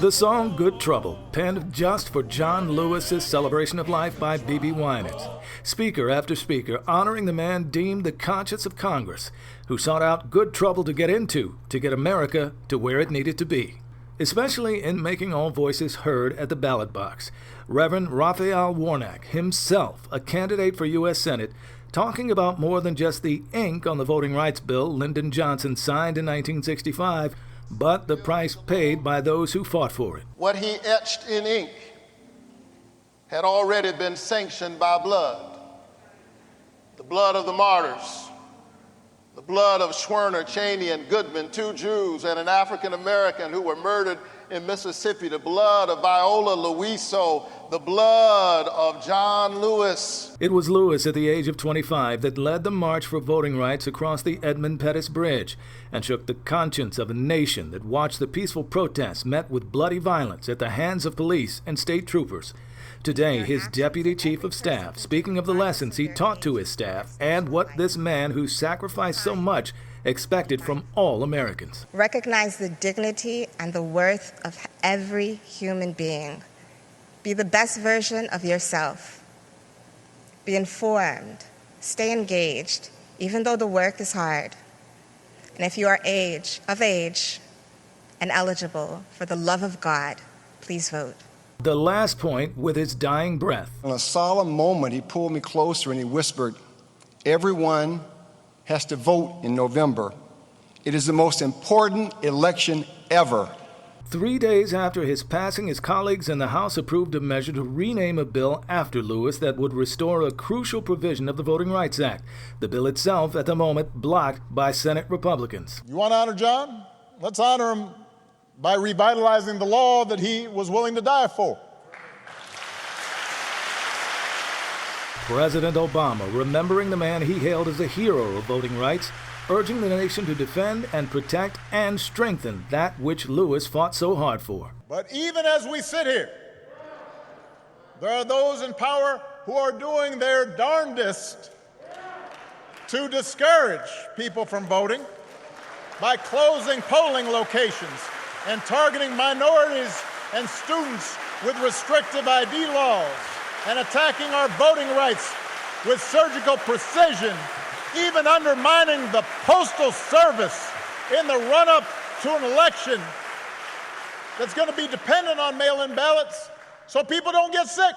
The song Good Trouble, penned just for John Lewis's celebration of life by B.B. Winans. Speaker after speaker honoring the man deemed the conscience of Congress, who sought out good trouble to get into to get America to where it needed to be. Especially in making all voices heard at the ballot box. Reverend Raphael Warnock, himself a candidate for U.S. Senate, talking about more than just the ink on the voting rights bill Lyndon Johnson signed in 1965, but the price paid by those who fought for it. What he etched in ink had already been sanctioned by blood. The blood of the martyrs, the blood of Schwerner, Cheney, and Goodman, two Jews and an African American who were murdered in Mississippi, the blood of Viola Liuzzo, the blood of John Lewis. It was Lewis at the age of 25 that led the March for Voting Rights across the Edmund Pettus Bridge and shook the conscience of a nation that watched the peaceful protests met with bloody violence at the hands of police and state troopers. Today, his deputy chief of staff, speaking of the lessons he taught to his staff and what this man who sacrificed so much expected from all Americans. Recognize the dignity and the worth of every human being. Be the best version of yourself. Be informed. Stay engaged, even though the work is hard. And if you are of age and eligible, for the love of God, please vote. The last point with his dying breath. In a solemn moment, he pulled me closer and he whispered, "Everyone has to vote in November. It is the most important election ever." 3 days after his passing, his colleagues in the House approved a measure to rename a bill after Lewis that would restore a crucial provision of the Voting Rights Act. The bill itself, at the moment, blocked by Senate Republicans. You want to honor John? Let's honor him by revitalizing the law that he was willing to die for. President Obama, remembering the man he hailed as a hero of voting rights, urging the nation to defend and protect and strengthen that which Lewis fought so hard for. But even as we sit here, there are those in power who are doing their darndest to discourage people from voting by closing polling locations and targeting minorities and students with restrictive ID laws and attacking our voting rights with surgical precision, even undermining the Postal Service in the run-up to an election that's going to be dependent on mail-in ballots so people don't get sick.